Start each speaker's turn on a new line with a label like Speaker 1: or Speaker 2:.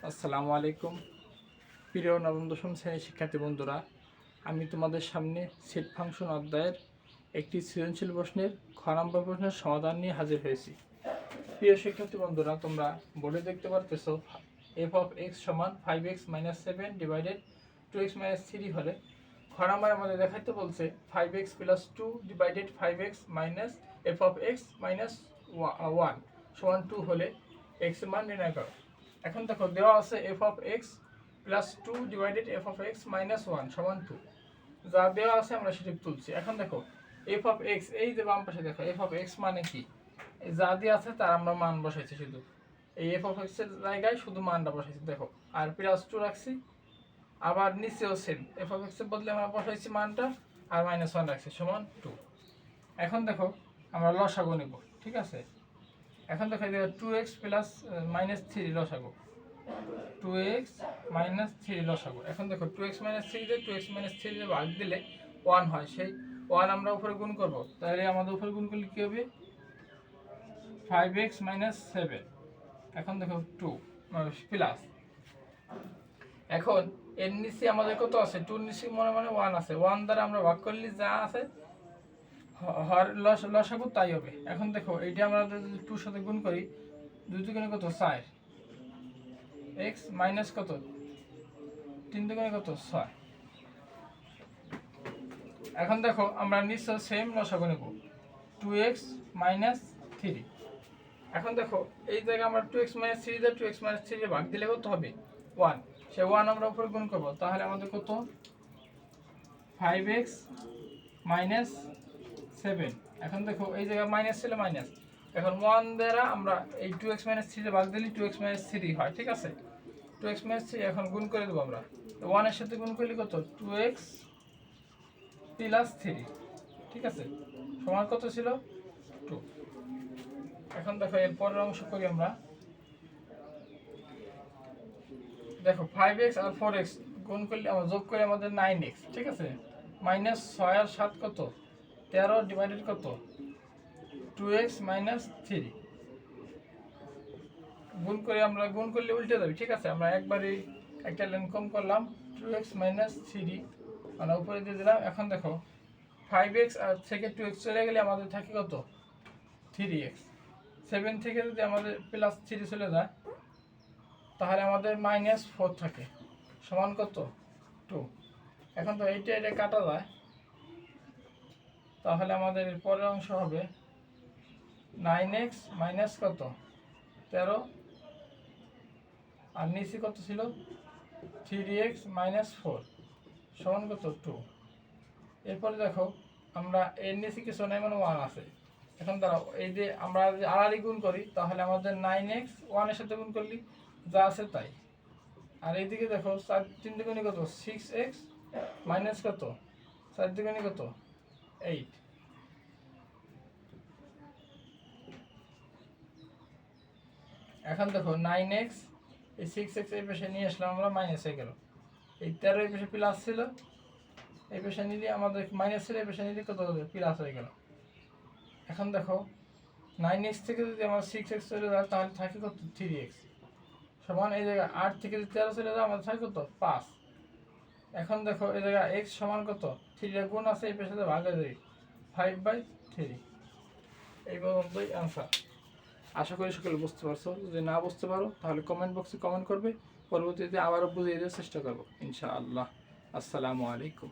Speaker 1: আসসালামু আলাইকুম প্রিয় নবম দশম শ্রেণীর শিক্ষার্থী বন্ধুরা, আমি তোমাদের সামনে সেট ফাংশন অধ্যায়ের একটি সৃজনশীল প্রশ্নের খ নম্বর প্রশ্নের সমাধান নিয়ে হাজির হয়েছি। প্রিয় শিক্ষার্থী বন্ধুরা, তোমরা বোর্ডে দেখতে পারতেছো এফ অফ এক্স সমান 5x - 7 ডিভাইডেড 2x - 3 হলে খ নম্বর আমাদের দেখাইতে বলছে 5x + 2 divided 5x minus F of x minus 1 সমান 2 হলে x এর মান নির্ণয় করো। এখন দেখো দেওয়া আছে F of x plus 2 divided F of x minus 1 সমান 2, যা দেওয়া আছে আমরা সেটা তুলছি। এখন দেখো এফ অফ এক্স, এই যে বাম পাশে দেখো এফ অফ এক্স মানে কি, যা দেওয়া আছে তার আমরা মান বসাইছি, শুধু এই এফ অফ এক্স এর জায়গায় শুধু মানটা বসাইছি দেখো, আর প্লাস 2 রাখছি। আবার নিচেও সেম এফ অফ এক্স এর বদলে আমরা বসাইছি মানটা আর মাইনাস 1 রাখছি সমান 2। এখন দেখো আমরা লসাগু নেব, ঠিক আছে। এখন দেখো 2x - -3 লসাগু, 2x - 3 লসাগু। এখন দেখো 2x - 3 দিয়ে 2x - 3 দিয়ে ভাগ দিলে 1 হয়, সেই 1 আমরা উপরে গুণ করব, তাহলে আমাদের উপরে গুণ করলে কি হবে 5x - 7। এখন দেখো 2 প্লাস, এখন এর নিচে আমাদের কত আছে, 2 এর নিচে মনে 1 আছে, 1 দ্বারা আমরা ভাগ করলে যা আছে হর লসাগু তাই হবে। এখন দেখো এইটা আমরা যদি 2 সাথে গুণ করি, 2 দুগুণে কত 4, x মাইনাস কত 3 দুগুণে কত 6। এখন দেখো আমরা নিশ্চয় সেম লসাগু নেব 2x - 3। এখন দেখো এই জায়গায় আমরা 2x - 3 দিয়ে 2x - 3 ভাগ দিলে কত হবে 1, সে 1 আমরা উপরে গুণ করব, তাহলে আমাদের কত 5x - 7। এখন দেখো এই জায়গায় মাইনাস ছিল মাইনাস, এখন 1 দ্বারা আমরা এই 2x - 3 ভাগ দিলে 2x - 3 হয়, ঠিক আছে। 2x - 3 এখন গুণ করে দেবো আমরা, 1 এর সাথে গুণ করলে কত 2x + 3, ঠিক আছে, সমান কত ছিল 2। এখন দেখো এর পরের অংশ করি আমরা, দেখো 5x আর 4x গুণ করলে আমরা যোগ করে আমাদের 9x, ঠিক আছে, মাইনাস 6 আর 7 কত 13 ডিভাইডেড কত 2x - 3 গুণ করে আমরা গুণ করলে উল্টে যাবে, ঠিক আছে। আমরা একবারই একটা লাইন কম করলাম, 2x - 3 আমরা উপরে দিয়ে দিলাম। এখন দেখো 5x আর থেকে 2x চলে গেলে আমাদের থাকে কত 3x, 7 থেকে যদি আমাদের প্লাস 3 চলে যায় তাহলে আমাদের -4 থাকে, সমান কত 2। এখন তো এইটা এটা কাটা যায়, তাহলে আমাদের পরের অংশ হবে 9x মাইনাস কত 13, আর নিচে কত ছিল 3x - 4 সমান কত 2। এরপরে দেখো আমরা এর নিচে কিছু নাই 1 আছে। এখন দাঁড়াও, এই যে আমরা যদি আড়াআড়ি গুণ করি তাহলে আমাদের 9x 1 এর সাথে গুণ করলে যা আছে তাই, আর এইদিকে দেখো 4 3 দুগুণে কত 6x মাইনাস কত 4 দুগুণে কত 8। এখন দেখো 9x এই 6x এই পাশে নিয়ে আসলাম আমরা, মাইনাস হয়ে গেল, এই 13 এই পাশে প্লাস ছিল, এই পাশে নিলে আমাদের মাইনাস ছিল, এই পাশে নিলে কত হবে প্লাস হয়ে গেল। এখন দেখো 9x থেকে যদি আমার 6x চলে যায় তাহলে থাকে কত 3x, সমান এই জায়গায় 8 থেকে যদি 13 চলে যায় আমাদের থাকে কত 5। এখন দেখো এই জায়গায় x সমান কত 3 এর গুণ আছে, এই পাশে ভাগ হয়ে যায় 5/3। এই পর্যন্তই অ্যান্সার। আশা করি সকলে বুঝতে পারছো, যদি না বুঝতে পারো তাহলে কমেন্ট বক্সে কমেন্ট করবে, পরবর্তীতে আবারও বুঝিয়ে দেওয়ার চেষ্টা করবো ইনশাআল্লাহ। আসসালামু আলাইকুম।